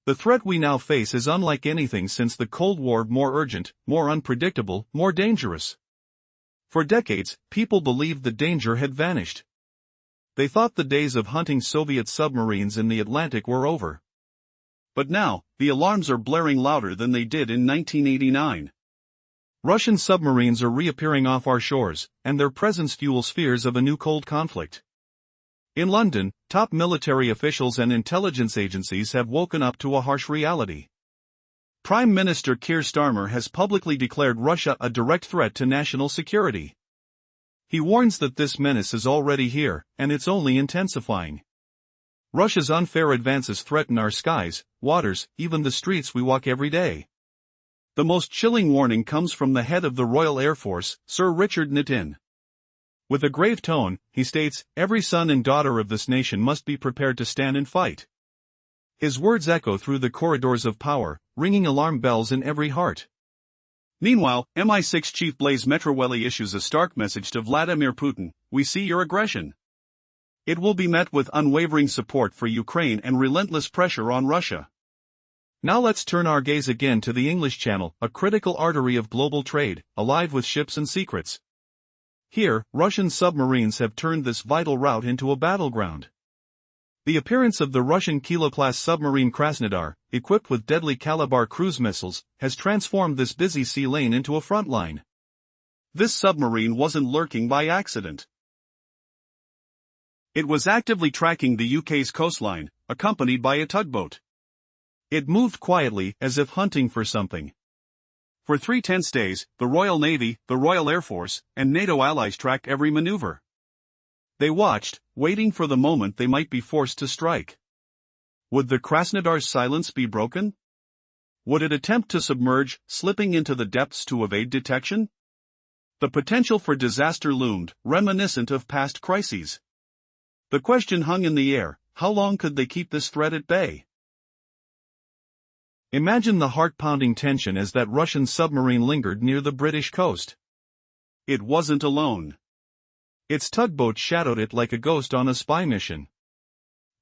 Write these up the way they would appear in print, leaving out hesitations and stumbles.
The threat we now face is unlike anything since the Cold War, more urgent, more unpredictable, more dangerous. For decades, people believed the danger had vanished. They thought the days of hunting Soviet submarines in the Atlantic were over. But now, the alarms are blaring louder than they did in 1989. Russian submarines are reappearing off our shores, and their presence fuels fears of a new cold conflict. In London, top military officials and intelligence agencies have woken up to a harsh reality. Prime Minister Keir Starmer has publicly declared Russia a direct threat to national security. He warns that this menace is already here, and it's only intensifying. Russia's unfair advances threaten our skies, waters, even the streets we walk every day. The most chilling warning comes from the head of the Royal Air Force, Sir Richard Nitin. With a grave tone, he states, "Every son and daughter of this nation must be prepared to stand and fight." His words echo through the corridors of power, ringing alarm bells in every heart. Meanwhile, MI6 chief Blaise Metraweli issues a stark message to Vladimir Putin: "We see your aggression. It will be met with unwavering support for Ukraine and relentless pressure on Russia." Now let's turn our gaze again to the English Channel, a critical artery of global trade, alive with ships and secrets. Here, Russian submarines have turned this vital route into a battleground. The appearance of the Russian Kilo-class submarine Krasnodar, equipped with deadly Kalibar cruise missiles, has transformed this busy sea lane into a front line. This submarine wasn't lurking by accident. It was actively tracking the UK's coastline, accompanied by a tugboat. It moved quietly, as if hunting for something. For 3 tense days, the Royal Navy, the Royal Air Force, and NATO allies tracked every maneuver. They watched, waiting for the moment they might be forced to strike. Would the Krasnodar's silence be broken? Would it attempt to submerge, slipping into the depths to evade detection? The potential for disaster loomed, reminiscent of past crises. The question hung in the air: how long could they keep this threat at bay? Imagine the heart-pounding tension as that Russian submarine lingered near the British coast. It wasn't alone. Its tugboat shadowed it like a ghost on a spy mission.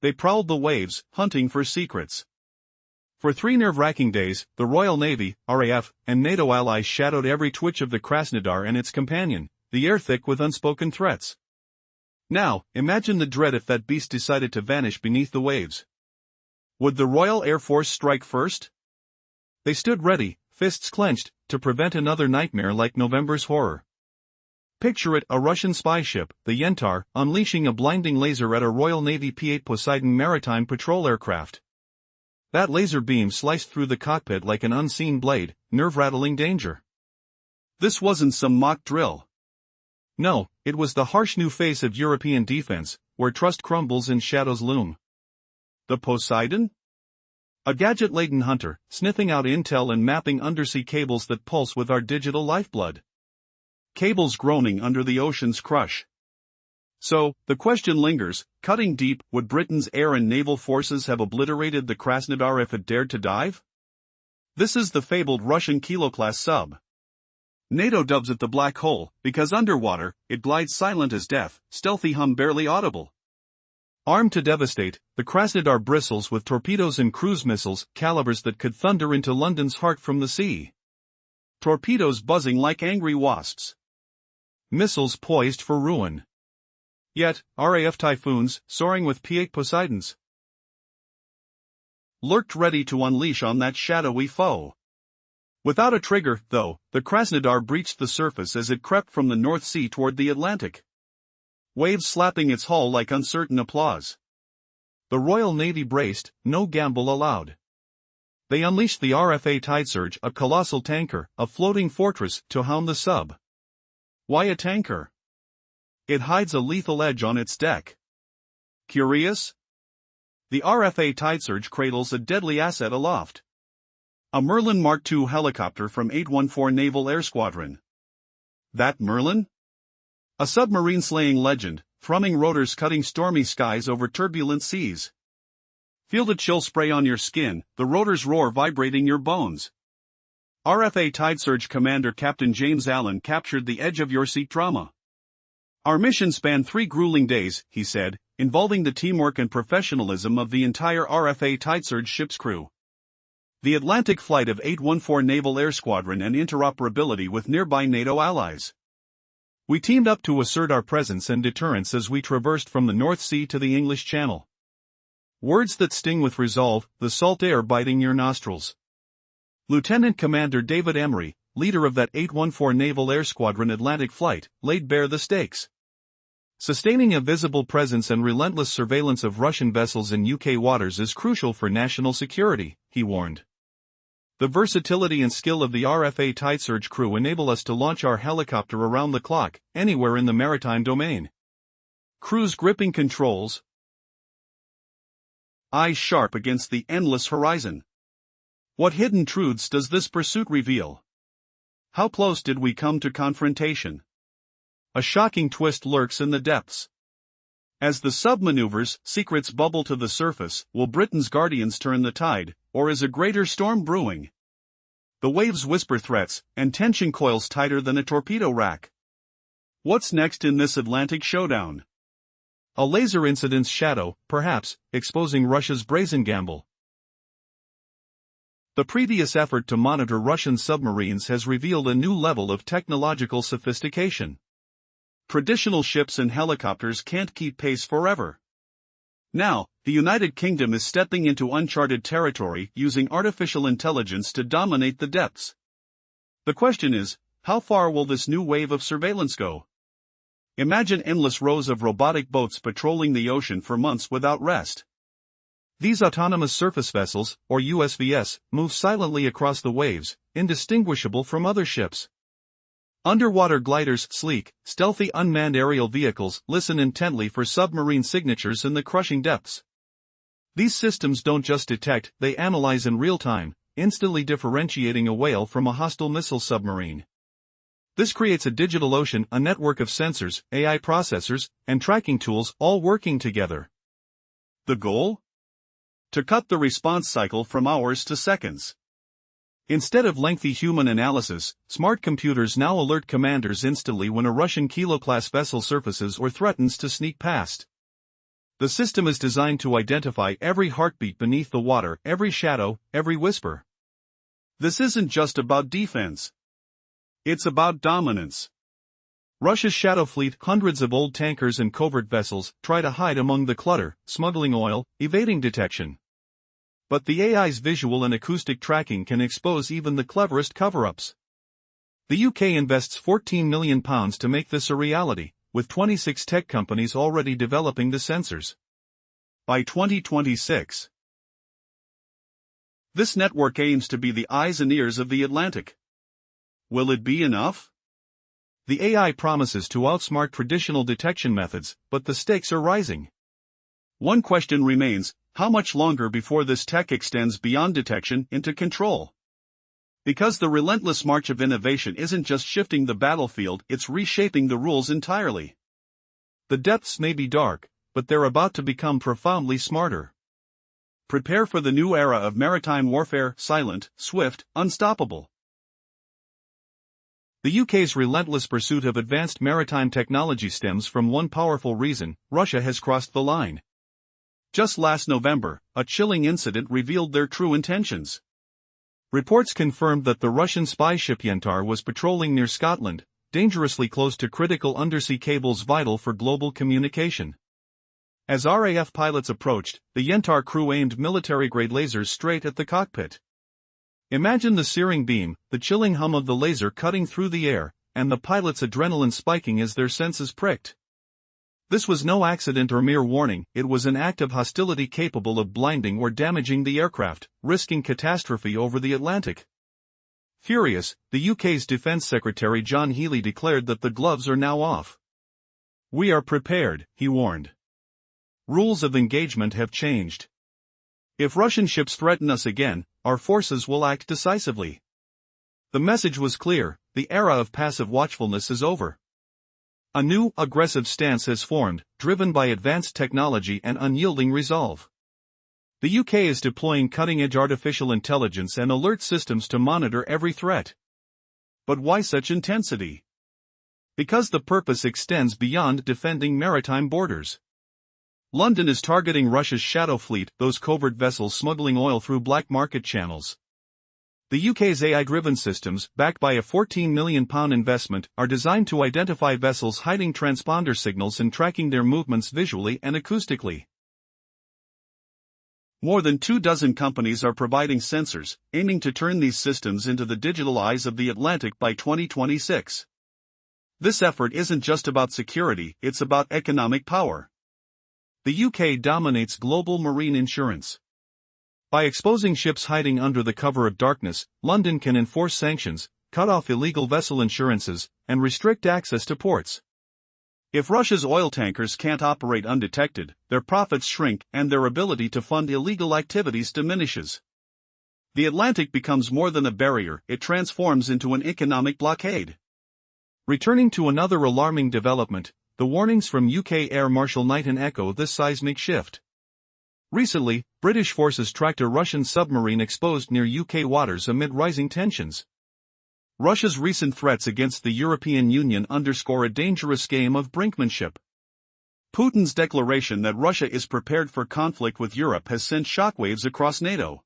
They prowled the waves, hunting for secrets. For 3 nerve-wracking days, the Royal Navy, RAF, and NATO allies shadowed every twitch of the Krasnodar and its companion, the air thick with unspoken threats. Now, imagine the dread if that beast decided to vanish beneath the waves. Would the Royal Air Force strike first? They stood ready, fists clenched, to prevent another nightmare like November's horror. Picture it: a Russian spy ship, the Yentar, unleashing a blinding laser at a Royal Navy P-8 Poseidon maritime patrol aircraft. That laser beam sliced through the cockpit like an unseen blade, nerve-rattling danger. This wasn't some mock drill. No, it was the harsh new face of European defense, where trust crumbles and shadows loom. The Poseidon? A gadget-laden hunter, sniffing out intel and mapping undersea cables that pulse with our digital lifeblood. Cables groaning under the ocean's crush. So, the question lingers: cutting deep, would Britain's air and naval forces have obliterated the Krasnodar if it dared to dive? This is the fabled Russian Kilo-class sub. NATO dubs it the black hole, because underwater, it glides silent as death, stealthy hum barely audible. Armed to devastate, the Krasnodar bristles with torpedoes and cruise missiles, calibers that could thunder into London's heart from the sea. Torpedoes buzzing like angry wasps. Missiles poised for ruin. Yet, RAF Typhoons, soaring with P-8 Poseidons, lurked ready to unleash on that shadowy foe. Without a trigger, though, the Krasnodar breached the surface as it crept from the North Sea toward the Atlantic. Waves slapping its hull like uncertain applause. The Royal Navy braced, no gamble allowed. They unleashed the RFA Tidesurge, a colossal tanker, a floating fortress, to hound the sub. Why a tanker? It hides a lethal edge on its deck. Curious? The RFA Tidesurge cradles a deadly asset aloft. A Merlin Mark II helicopter from 814 Naval Air Squadron. That Merlin? A submarine-slaying legend, thrumming rotors cutting stormy skies over turbulent seas. Feel the chill spray on your skin, the rotors roar vibrating your bones. RFA Tidesurge Commander Captain James Allen captured the edge of your seat drama. Our mission spanned 3 grueling days, he said, involving the teamwork and professionalism of the entire RFA Tidesurge ship's crew. The Atlantic Flight of 814 Naval Air Squadron and interoperability with nearby NATO allies. We teamed up to assert our presence and deterrence as we traversed from the North Sea to the English Channel. Words that sting with resolve, the salt air biting your nostrils. Lieutenant Commander David Emery, leader of that 814 Naval Air Squadron Atlantic Flight, laid bare the stakes. Sustaining a visible presence and relentless surveillance of Russian vessels in UK waters is crucial for national security, he warned. The versatility and skill of the RFA Tidesurge crew enable us to launch our helicopter around the clock, anywhere in the maritime domain. Crews gripping controls, eyes sharp against the endless horizon. What hidden truths does this pursuit reveal? How close did we come to confrontation? A shocking twist lurks in the depths. As the sub-maneuvers, secrets bubble to the surface. Will Britain's guardians turn the tide, or is a greater storm brewing? The waves whisper threats, and tension coils tighter than a torpedo rack. What's next in this Atlantic showdown? A laser incident's shadow, perhaps, exposing Russia's brazen gamble. The previous effort to monitor Russian submarines has revealed a new level of technological sophistication. Traditional ships and helicopters can't keep pace forever. Now, the United Kingdom is stepping into uncharted territory using artificial intelligence to dominate the depths. The question is, how far will this new wave of surveillance go? Imagine endless rows of robotic boats patrolling the ocean for months without rest. These autonomous surface vessels, or USVS, move silently across the waves, indistinguishable from other ships. Underwater gliders, sleek, stealthy unmanned aerial vehicles, listen intently for submarine signatures in the crushing depths. These systems don't just detect, they analyze in real time, instantly differentiating a whale from a hostile missile submarine. This creates a digital ocean, a network of sensors, AI processors, and tracking tools all working together. The goal? To cut the response cycle from hours to seconds. Instead of lengthy human analysis, smart computers now alert commanders instantly when a Russian Kilo-class vessel surfaces or threatens to sneak past. The system is designed to identify every heartbeat beneath the water, every shadow, every whisper. This isn't just about defense. It's about dominance. Russia's shadow fleet, hundreds of old tankers and covert vessels, try to hide among the clutter, smuggling oil, evading detection. But the AI's visual and acoustic tracking can expose even the cleverest cover-ups. The UK invests £14 million to make this a reality, with 26 tech companies already developing the sensors. By 2026, this network aims to be the eyes and ears of the Atlantic. Will it be enough? The AI promises to outsmart traditional detection methods, but the stakes are rising. One question remains: how much longer before this tech extends beyond detection into control? Because the relentless march of innovation isn't just shifting the battlefield, it's reshaping the rules entirely. The depths may be dark, but they're about to become profoundly smarter. Prepare for the new era of maritime warfare, silent, swift, unstoppable. The UK's relentless pursuit of advanced maritime technology stems from one powerful reason: Russia has crossed the line. Just last November, a chilling incident revealed their true intentions. Reports confirmed that the Russian spy ship Yantar was patrolling near Scotland, dangerously close to critical undersea cables vital for global communication. As RAF pilots approached, the Yantar crew aimed military-grade lasers straight at the cockpit. Imagine the searing beam, the chilling hum of the laser cutting through the air, and the pilot's adrenaline spiking as their senses pricked. This was no accident or mere warning, it was an act of hostility capable of blinding or damaging the aircraft, risking catastrophe over the Atlantic. Furious, the UK's Defence Secretary John Healey declared that the gloves are now off. "We are prepared," he warned. "Rules of engagement have changed. If Russian ships threaten us again, our forces will act decisively." The message was clear: the era of passive watchfulness is over. A new, aggressive stance has formed, driven by advanced technology and unyielding resolve. The UK is deploying cutting-edge artificial intelligence and alert systems to monitor every threat. But why such intensity? Because the purpose extends beyond defending maritime borders. London is targeting Russia's shadow fleet, those covert vessels smuggling oil through black market channels. The UK's AI-driven systems, backed by a £14 million investment, are designed to identify vessels hiding transponder signals and tracking their movements visually and acoustically. More than 24 companies are providing sensors, aiming to turn these systems into the digital eyes of the Atlantic by 2026. This effort isn't just about security, it's about economic power. The UK dominates global marine insurance. By exposing ships hiding under the cover of darkness, London can enforce sanctions, cut off illegal vessel insurances, and restrict access to ports. If Russia's oil tankers can't operate undetected, their profits shrink and their ability to fund illegal activities diminishes. The Atlantic becomes more than a barrier, it transforms into an economic blockade. Returning to another alarming development, the warnings from UK Air Marshal Knighton echo this seismic shift. Recently, British forces tracked a Russian submarine exposed near UK waters amid rising tensions. Russia's recent threats against the European Union underscore a dangerous game of brinkmanship. Putin's declaration that Russia is prepared for conflict with Europe has sent shockwaves across NATO.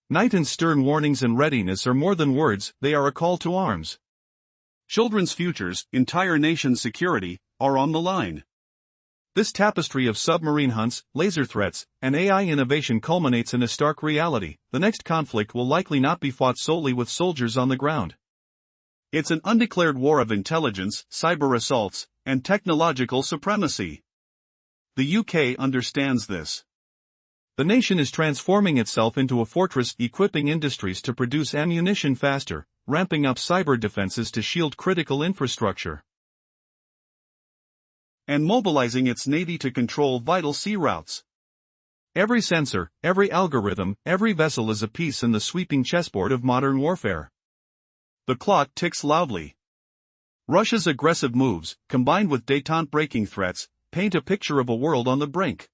Knighton's stern warnings and readiness are more than words, they are a call to arms. Children's futures, entire nation's security, are on the line. This tapestry of submarine hunts, laser threats, and AI innovation culminates in a stark reality: the next conflict will likely not be fought solely with soldiers on the ground. It's an undeclared war of intelligence, cyber assaults, and technological supremacy. The UK understands this. The nation is transforming itself into a fortress, equipping industries to produce ammunition faster, ramping up cyber defenses to shield critical infrastructure, and mobilizing its navy to control vital sea routes. Every sensor, every algorithm, every vessel is a piece in the sweeping chessboard of modern warfare. The clock ticks loudly. Russia's aggressive moves, combined with détente-breaking threats, paint a picture of a world on the brink.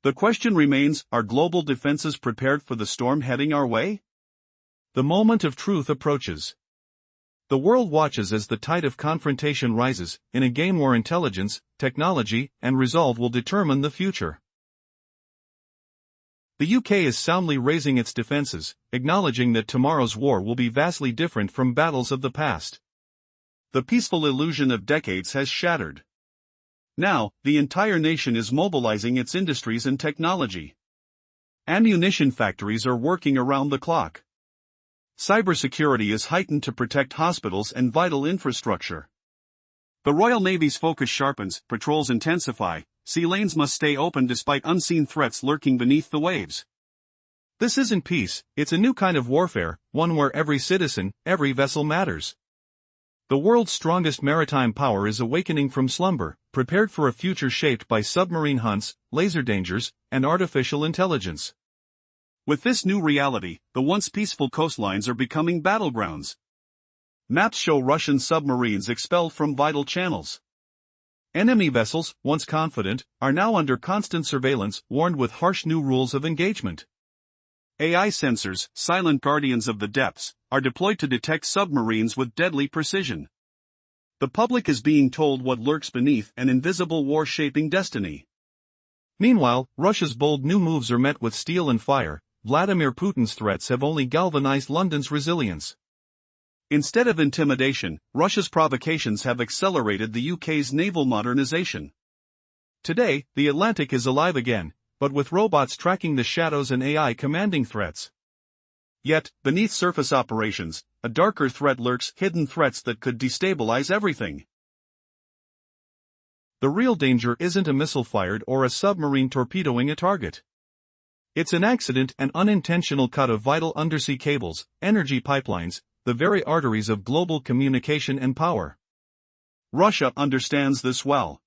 The question remains, are global defenses prepared for the storm heading our way? The moment of truth approaches. The world watches as the tide of confrontation rises, in a game where intelligence, technology, and resolve will determine the future. The UK is soundly raising its defenses, acknowledging that tomorrow's war will be vastly different from battles of the past. The peaceful illusion of decades has shattered. Now, the entire nation is mobilizing its industries and technology. Ammunition factories are working around the clock. Cybersecurity is heightened to protect hospitals and vital infrastructure. The Royal Navy's focus sharpens, patrols intensify, sea lanes must stay open despite unseen threats lurking beneath the waves. This isn't peace, it's a new kind of warfare, one where every citizen, every vessel matters. The world's strongest maritime power is awakening from slumber, prepared for a future shaped by submarine hunts, laser dangers, and artificial intelligence. With this new reality, the once peaceful coastlines are becoming battlegrounds. Maps show Russian submarines expelled from vital channels. Enemy vessels, once confident, are now under constant surveillance, warned with harsh new rules of engagement. AI sensors, silent guardians of the depths, are deployed to detect submarines with deadly precision. The public is being told what lurks beneath an invisible war shaping destiny. Meanwhile, Russia's bold new moves are met with steel and fire. Vladimir Putin's threats have only galvanized London's resilience. Instead of intimidation, Russia's provocations have accelerated the UK's naval modernization. Today, the Atlantic is alive again, but with robots tracking the shadows and AI commanding threats. Yet, beneath surface operations, a darker threat lurks, hidden threats that could destabilize everything. The real danger isn't a missile fired or a submarine torpedoing a target. It's an accident, an unintentional cut of vital undersea cables, energy pipelines, the very arteries of global communication and power. Russia understands this well.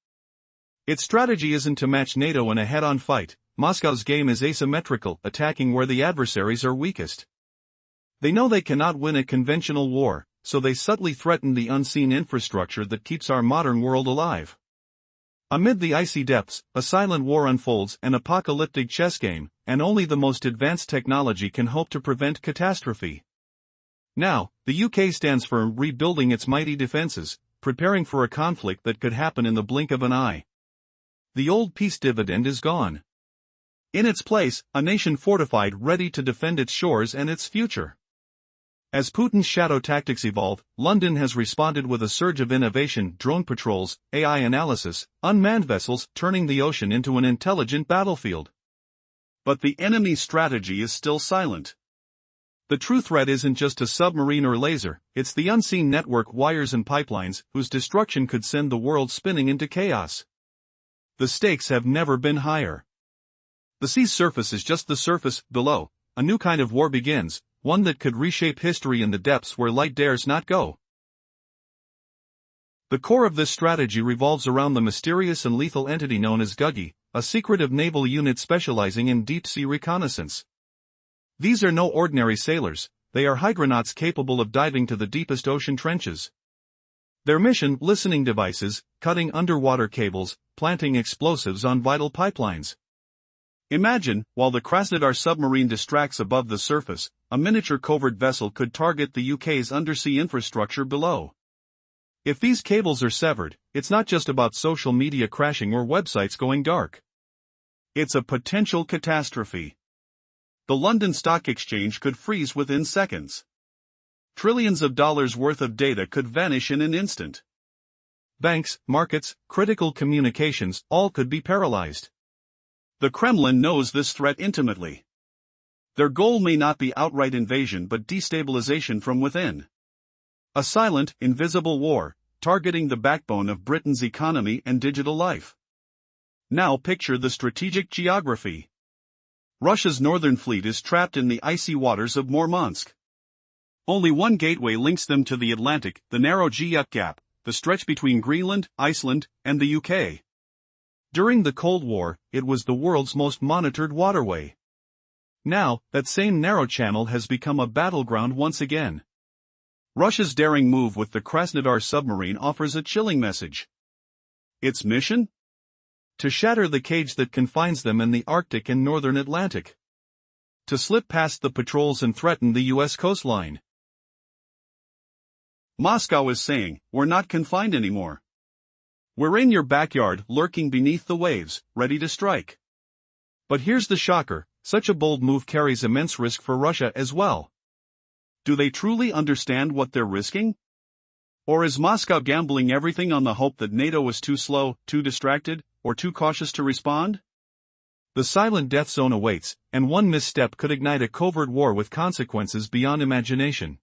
Its strategy isn't to match NATO in a head-on fight. Moscow's game is asymmetrical, attacking where the adversaries are weakest. They know they cannot win a conventional war, so they subtly threaten the unseen infrastructure that keeps our modern world alive. Amid the icy depths, a silent war unfolds, an apocalyptic chess game, and only the most advanced technology can hope to prevent catastrophe. Now, the UK stands firm, rebuilding its mighty defenses, preparing for a conflict that could happen in the blink of an eye. The old peace dividend is gone. In its place, a nation fortified, ready to defend its shores and its future. As Putin's shadow tactics evolve, London has responded with a surge of innovation: drone patrols, AI analysis, unmanned vessels, turning the ocean into an intelligent battlefield. But the enemy's strategy is still silent. The true threat isn't just a submarine or laser, it's the unseen network wires and pipelines, whose destruction could send the world spinning into chaos. The stakes have never been higher. The sea's surface is just the surface. Below, a new kind of war begins, one that could reshape history in the depths where light dares not go. The core of this strategy revolves around the mysterious and lethal entity known as Guggy, a secretive naval unit specializing in deep-sea reconnaissance. These are no ordinary sailors, they are hydronauts capable of diving to the deepest ocean trenches. Their mission: listening devices, cutting underwater cables, planting explosives on vital pipelines. Imagine, while the Krasnodar submarine distracts above the surface, a miniature covert vessel could target the UK's undersea infrastructure below. If these cables are severed, it's not just about social media crashing or websites going dark. It's a potential catastrophe. The London Stock Exchange could freeze within seconds. Trillions of dollars worth of data could vanish in an instant. Banks, markets, critical communications, all could be paralyzed. The Kremlin knows this threat intimately. Their goal may not be outright invasion but destabilization from within. A silent, invisible war, targeting the backbone of Britain's economy and digital life. Now picture the strategic geography. Russia's northern fleet is trapped in the icy waters of Murmansk. Only one gateway links them to the Atlantic, the narrow Guyuk Gap, the stretch between Greenland, Iceland, and the UK. During the Cold War, it was the world's most monitored waterway. Now, that same narrow channel has become a battleground once again. Russia's daring move with the Krasnodar submarine offers a chilling message. Its mission? To shatter the cage that confines them in the Arctic and northern Atlantic. To slip past the patrols and threaten the US coastline. Moscow is saying, we're not confined anymore. We're in your backyard, lurking beneath the waves, ready to strike. But here's the shocker: such a bold move carries immense risk for Russia as well. Do they truly understand what they're risking? Or is Moscow gambling everything on the hope that NATO is too slow, too distracted, or too cautious to respond? The silent death zone awaits, and one misstep could ignite a covert war with consequences beyond imagination.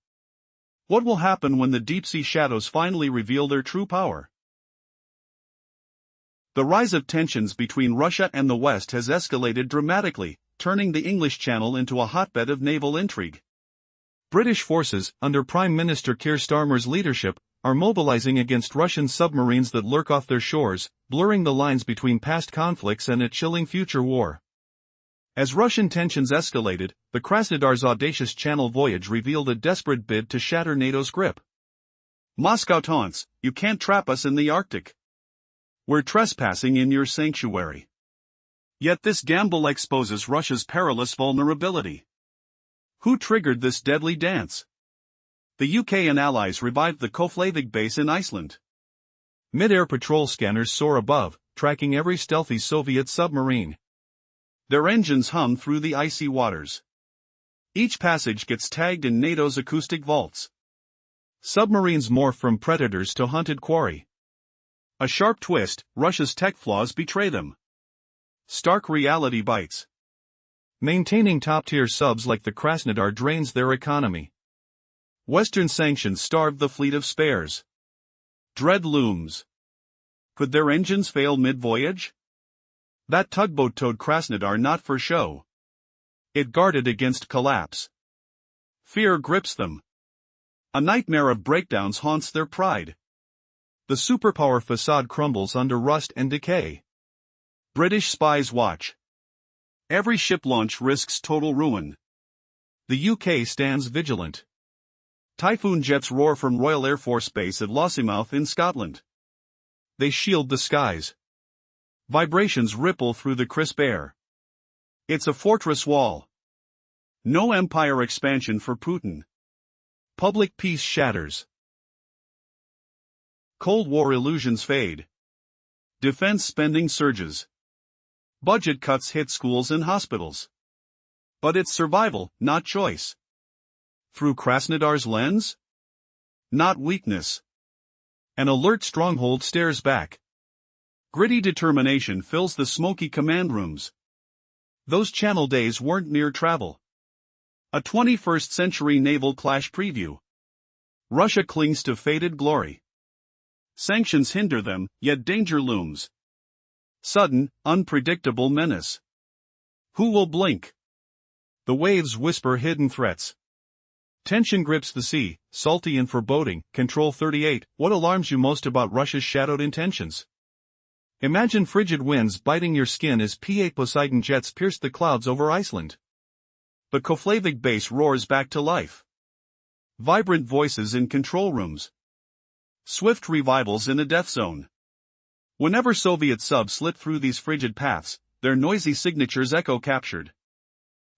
What will happen when the deep-sea shadows finally reveal their true power? The rise of tensions between Russia and the West has escalated dramatically, turning the English Channel into a hotbed of naval intrigue. British forces, under Prime Minister Keir Starmer's leadership, are mobilizing against Russian submarines that lurk off their shores, blurring the lines between past conflicts and a chilling future war. As Russian tensions escalated, the Krasnodar's audacious Channel voyage revealed a desperate bid to shatter NATO's grip. Moscow taunts, "You can't trap us in the Arctic. We're trespassing in your sanctuary." Yet this gamble exposes Russia's perilous vulnerability. Who triggered this deadly dance? The UK and allies revived the Keflavik base in Iceland. Mid-air patrol scanners soar above, tracking every stealthy Soviet submarine. Their engines hum through the icy waters. Each passage gets tagged in NATO's acoustic vaults. Submarines morph from predators to hunted quarry. A sharp twist: Russia's tech flaws betray them. Stark reality bites. Maintaining top-tier subs like the Krasnodar drains their economy. Western sanctions starve the fleet of spares. Dread looms. Could their engines fail mid-voyage? That tugboat towed Krasnodar not for show. It guarded against collapse. Fear grips them. A nightmare of breakdowns haunts their pride. The superpower facade crumbles under rust and decay. British spies watch. Every ship launch risks total ruin. The UK stands vigilant. Typhoon jets roar from Royal Air Force Base at Lossiemouth in Scotland. They shield the skies. Vibrations ripple through the crisp air. It's a fortress wall. No empire expansion for Putin. Public peace shatters. Cold War illusions fade. Defense spending surges. Budget cuts hit schools and hospitals. But it's survival, not choice. Through Krasnodar's lens? Not weakness. An alert stronghold stares back. Gritty determination fills the smoky command rooms. Those Channel days weren't mere travel. A 21st century naval clash preview. Russia clings to faded glory. Sanctions hinder them, yet danger looms. Sudden, unpredictable menace. Who will blink? The waves whisper hidden threats. Tension grips the sea, salty and foreboding. Control 38. What alarms you most about Russia's shadowed intentions? Imagine frigid winds biting your skin as P-8 Poseidon jets pierce the clouds over Iceland. The Keflavik base roars back to life. Vibrant voices in control rooms. Swift revivals in a death zone. Whenever Soviet subs slip through these frigid paths, their noisy signatures echo captured.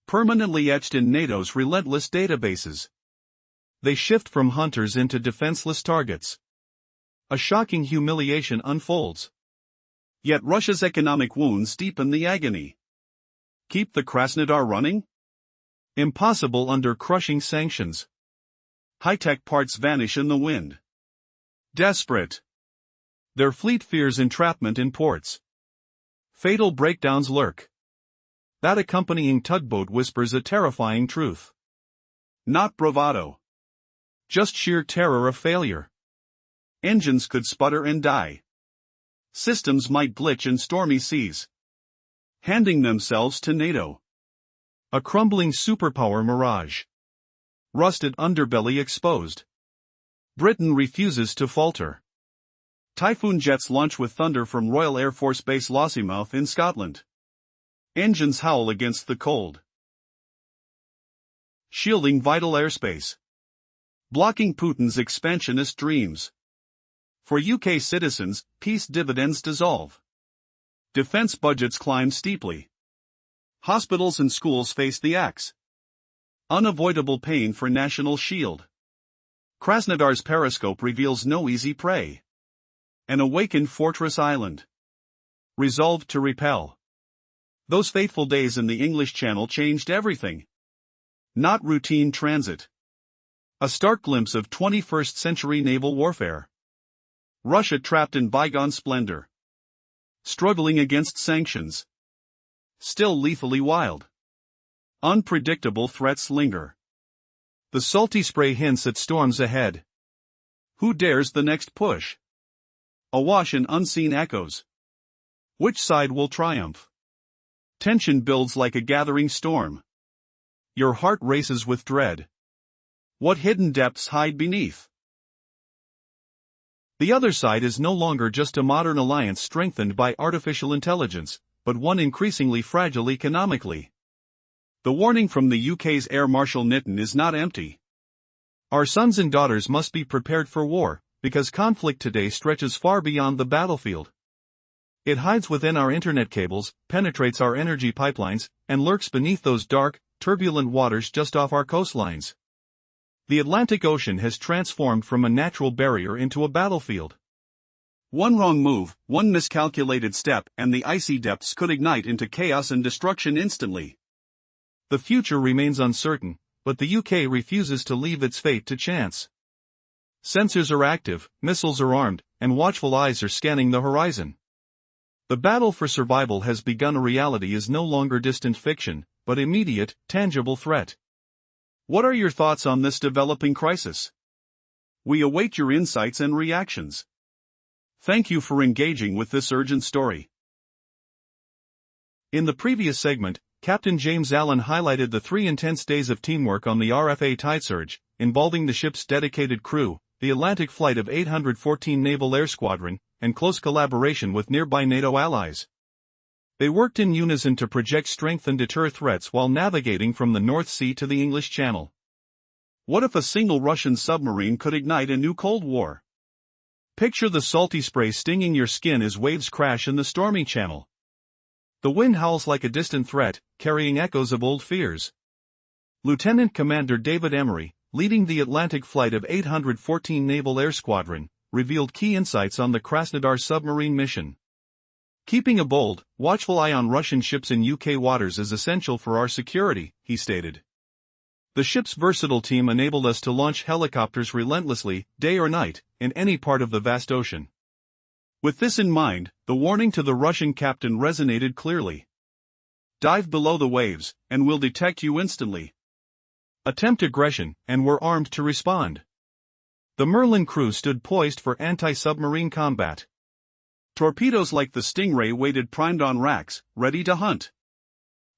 Permanently etched in NATO's relentless databases. They shift from hunters into defenseless targets. A shocking humiliation unfolds. Yet Russia's economic wounds deepen the agony. Keep the Krasnodar running? Impossible under crushing sanctions. High-tech parts vanish in the wind. Desperate. Their fleet fears entrapment in ports. Fatal breakdowns lurk. That accompanying tugboat whispers a terrifying truth. Not bravado. Just sheer terror of failure. Engines could sputter and die. Systems might glitch in stormy seas. Handing themselves to NATO. A crumbling superpower mirage. Rusted underbelly exposed. Britain refuses to falter. Typhoon jets launch with thunder from Royal Air Force Base Lossiemouth in Scotland. Engines howl against the cold. Shielding vital airspace. Blocking Putin's expansionist dreams. For UK citizens, peace dividends dissolve. Defense budgets climb steeply. Hospitals and schools face the axe. Unavoidable pain for national shield. Krasnodar's periscope reveals no easy prey. An awakened fortress island. Resolved to repel. Those fateful days in the English Channel changed everything. Not routine transit. A stark glimpse of 21st century naval warfare. Russia trapped in bygone splendor. Struggling against sanctions. Still lethally wild. Unpredictable threats linger. The salty spray hints at storms ahead. Who dares the next push? Awash in unseen echoes. Which side will triumph? Tension builds like a gathering storm. Your heart races with dread. What hidden depths hide beneath? The other side is no longer just a modern alliance strengthened by artificial intelligence, but one increasingly fragile economically. The warning from the UK's Air Marshal Nitin is not empty. Our sons and daughters must be prepared for war, because conflict today stretches far beyond the battlefield. It hides within our internet cables, penetrates our energy pipelines, and lurks beneath those dark, turbulent waters just off our coastlines. The Atlantic Ocean has transformed from a natural barrier into a battlefield. One wrong move, one miscalculated step, and the icy depths could ignite into chaos and destruction instantly. The future remains uncertain, but the UK refuses to leave its fate to chance. Sensors are active, missiles are armed, and watchful eyes are scanning the horizon. The battle for survival has begun. A reality is no longer distant fiction, but immediate, tangible threat. What are your thoughts on this developing crisis? We await your insights and reactions. Thank you for engaging with this urgent story. In the previous segment, Captain James Allen highlighted the 3 intense days of teamwork on the RFA Tidesurge, involving the ship's dedicated crew, the Atlantic Flight of 814 Naval Air Squadron, and close collaboration with nearby NATO allies. They worked in unison to project strength and deter threats while navigating from the North Sea to the English Channel. What if a single Russian submarine could ignite a new Cold War? Picture the salty spray stinging your skin as waves crash in the stormy channel. The wind howls like a distant threat, carrying echoes of old fears. Lieutenant Commander David Emery, leading the Atlantic Flight of 814 Naval Air Squadron, revealed key insights on the Krasnodar submarine mission. Keeping a bold, watchful eye on Russian ships in UK waters is essential for our security, he stated. The ship's versatile team enabled us to launch helicopters relentlessly, day or night, in any part of the vast ocean. With this in mind, the warning to the Russian captain resonated clearly. Dive below the waves, and we'll detect you instantly. Attempt aggression, and we're armed to respond. The Merlin crew stood poised for anti-submarine combat. Torpedoes like the Stingray waited primed on racks, ready to hunt.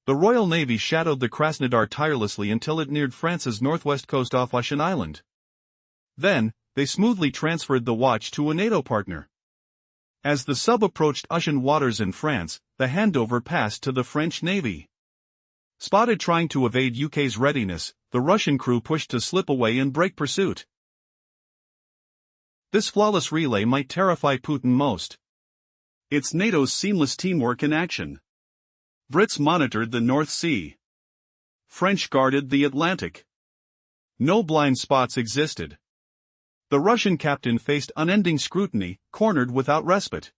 The Royal Navy shadowed the Krasnodar tirelessly until it neared France's northwest coast off Ocean Island. Then, they smoothly transferred the watch to a NATO partner. As the sub approached ocean waters in France, the handover passed to the French Navy. Spotted trying to evade UK's readiness, the Russian crew pushed to slip away and break pursuit. This flawless relay might terrify Putin most. It's NATO's seamless teamwork in action. Brits monitored the North Sea. French guarded the Atlantic. No blind spots existed. The Russian captain faced unending scrutiny, cornered without respite.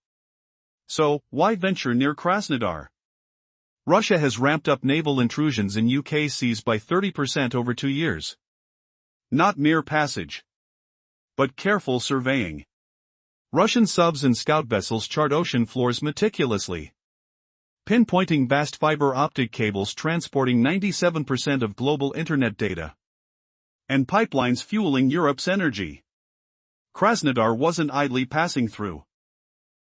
So, why venture near Krasnodar? Russia has ramped up naval intrusions in UK seas by 30% over 2 years. Not mere passage, but careful surveying. Russian subs and scout vessels chart ocean floors meticulously, pinpointing vast fiber optic cables transporting 97% of global internet data, and pipelines fueling Europe's energy. Krasnodar wasn't idly passing through.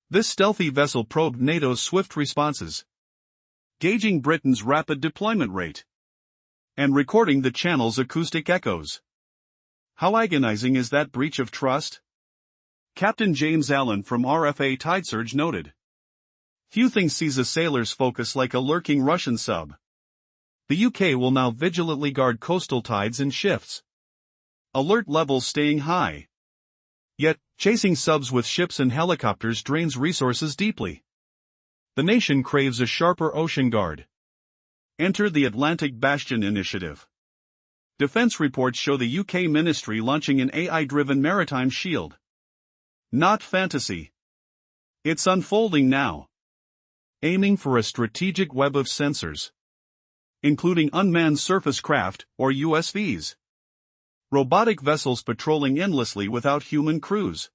This stealthy vessel probed NATO's swift responses, gauging Britain's rapid deployment rate, and recording the channel's acoustic echoes. How agonizing is that breach of trust? Captain James Allen from RFA Tidesurge noted. Few things seize a sailor's focus like a lurking Russian sub. The UK will now vigilantly guard coastal tides and shifts. Alert levels staying high. Yet, chasing subs with ships and helicopters drains resources deeply. The nation craves a sharper ocean guard. Enter the Atlantic Bastion Initiative. Defense reports show the UK ministry launching an AI-driven maritime shield. Not fantasy. It's unfolding now. Aiming for a strategic web of sensors, including unmanned surface craft, or USVs. Robotic vessels patrolling endlessly without human crews.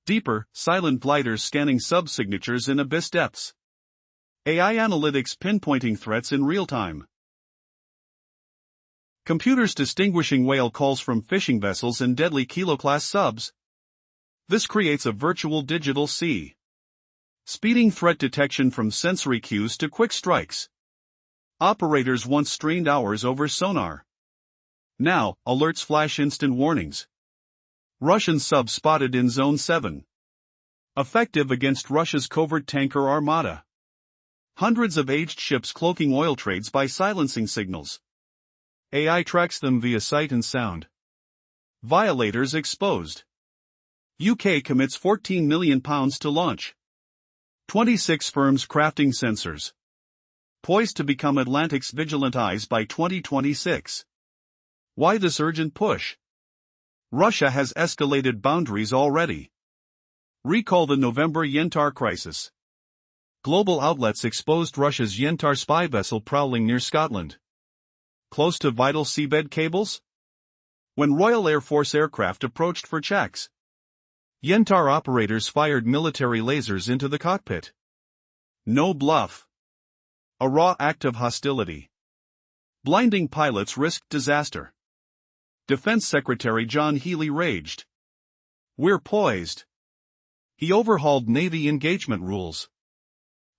Deeper, silent gliders scanning sub-signatures in abyss depths. AI analytics pinpointing threats in real time. Computers distinguishing whale calls from fishing vessels and deadly kilo-class subs. This creates a virtual digital sea. Speeding threat detection from sensory cues to quick strikes. Operators once strained hours over sonar. Now, alerts flash instant warnings. Russian sub spotted in Zone 7. Effective against Russia's covert tanker armada. Hundreds of aged ships cloaking oil trades by silencing signals. AI tracks them via sight and sound. Violators exposed. UK commits £14 million to launch. 26 firms crafting sensors. Poised to become Atlantic's vigilant eyes by 2026. Why this urgent push? Russia has escalated boundaries already. Recall the November Yentar crisis. Global outlets exposed Russia's Yentar spy vessel prowling near Scotland. Close to vital seabed cables? When Royal Air Force aircraft approached for checks, Yentar operators fired military lasers into the cockpit. No bluff. A raw act of hostility. Blinding pilots risked disaster. Defense Secretary John Healey raged. We're poised. He overhauled Navy engagement rules.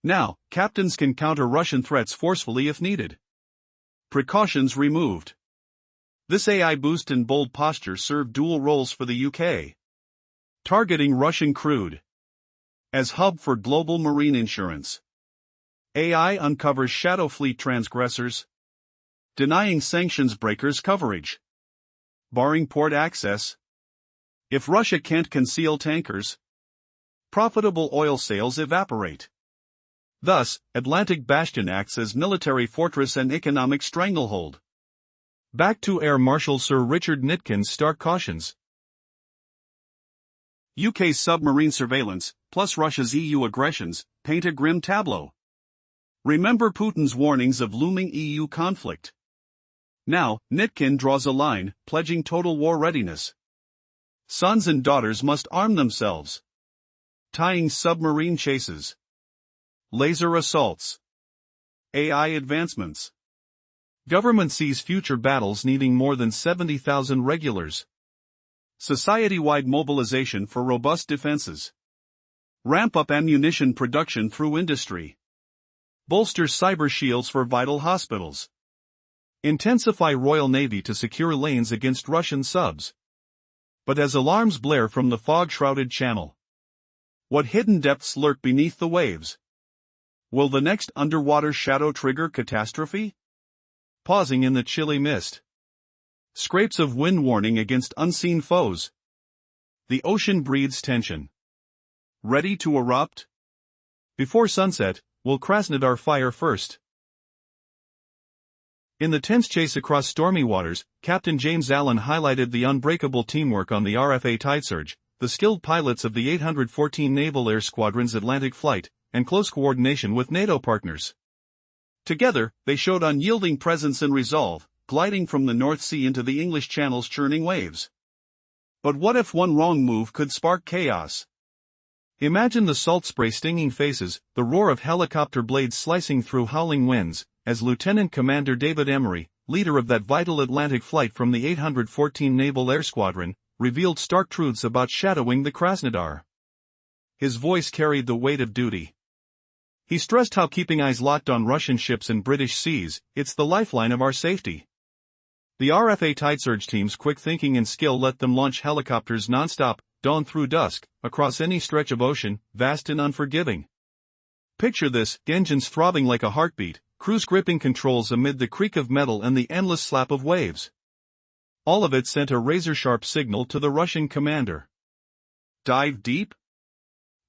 Now, captains can counter Russian threats forcefully if needed. Precautions removed. This AI boost and bold posture serve dual roles for the UK. Targeting Russian crude. As hub for global marine insurance. AI uncovers shadow fleet transgressors. Denying sanctions breakers coverage. Barring port access. If Russia can't conceal tankers, profitable oil sales evaporate. Thus, Atlantic Bastion acts as military fortress and economic stranglehold. Back to Air Marshal Sir Richard Nitkin's stark cautions. UK's submarine surveillance, plus Russia's EU aggressions, paint a grim tableau. Remember Putin's warnings of looming EU conflict. Now, Nitkin draws a line, pledging total war readiness. Sons and daughters must arm themselves. Tying submarine chases. Laser assaults. AI advancements. Government sees future battles needing more than 70,000 regulars. Society-wide mobilization for robust defenses. Ramp up ammunition production through industry. Bolster cyber shields for vital hospitals. Intensify Royal Navy to secure lanes against Russian subs. But as alarms blare from the fog-shrouded channel, what hidden depths lurk beneath the waves? Will the next underwater shadow trigger catastrophe? Pausing in the chilly mist. Scrapes of wind warning against unseen foes. The ocean breathes tension. Ready to erupt? Before sunset, will Krasnodar fire first? In the tense chase across stormy waters, Captain James Allen highlighted the unbreakable teamwork on the RFA Tidesurge, the skilled pilots of the 814 Naval Air Squadron's Atlantic flight, and close coordination with NATO partners. Together, they showed unyielding presence and resolve, gliding from the North Sea into the English Channel's churning waves. But what if one wrong move could spark chaos? Imagine the salt spray stinging faces, the roar of helicopter blades slicing through howling winds, as Lieutenant Commander David Emery, leader of that vital Atlantic flight from the 814 Naval Air Squadron, revealed stark truths about shadowing the Krasnodar. His voice carried the weight of duty. He stressed how keeping eyes locked on Russian ships in British seas, it's the lifeline of our safety. The RFA Tidesurge team's quick thinking and skill let them launch helicopters non-stop, dawn through dusk, across any stretch of ocean, vast and unforgiving. Picture this, engines throbbing like a heartbeat, crews gripping controls amid the creak of metal and the endless slap of waves. All of it sent a razor-sharp signal to the Russian commander. Dive deep?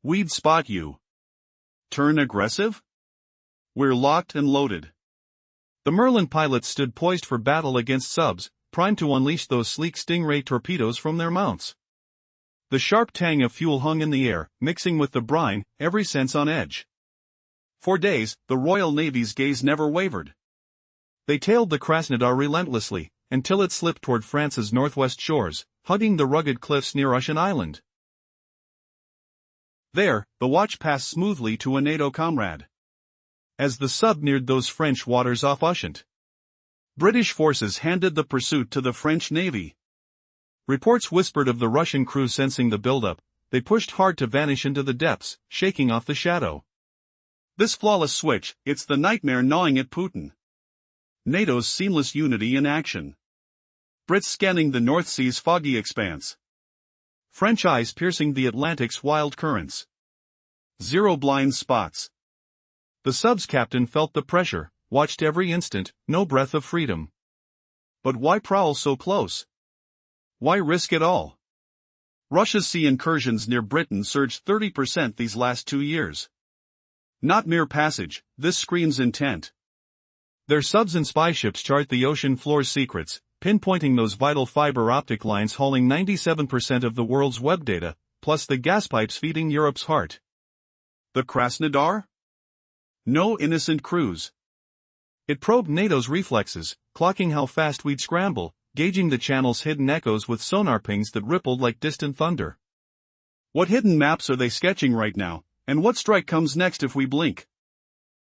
We'd spot you. Turn aggressive? We're locked and loaded. The Merlin pilots stood poised for battle against subs, primed to unleash those sleek Stingray torpedoes from their mounts. The sharp tang of fuel hung in the air, mixing with the brine, every sense on edge. For days, the Royal Navy's gaze never wavered. They tailed the Krasnodar relentlessly, until it slipped toward France's northwest shores, hugging the rugged cliffs near Ocean Island. There, the watch passed smoothly to a NATO comrade. As the sub neared those French waters off Ushant, British forces handed the pursuit to the French Navy. Reports whispered of the Russian crew sensing the buildup. They pushed hard to vanish into the depths, shaking off the shadow. This flawless switch, it's the nightmare gnawing at Putin. NATO's seamless unity in action. Brits scanning the North Sea's foggy expanse. French eyes piercing the Atlantic's wild currents. Zero blind spots. The sub's captain felt the pressure, watched every instant, no breath of freedom. But why prowl so close? Why risk it all? Russia's sea incursions near Britain surged 30% these last 2 years. Not mere passage, this screams intent. Their subs and spy ships chart the ocean floor's secrets, pinpointing those vital fiber optic lines hauling 97% of the world's web data, plus the gas pipes feeding Europe's heart. The Krasnodar? No innocent cruise. It probed NATO's reflexes, clocking how fast we'd scramble, gauging the channel's hidden echoes with sonar pings that rippled like distant thunder. What hidden maps are they sketching right now, and what strike comes next if we blink?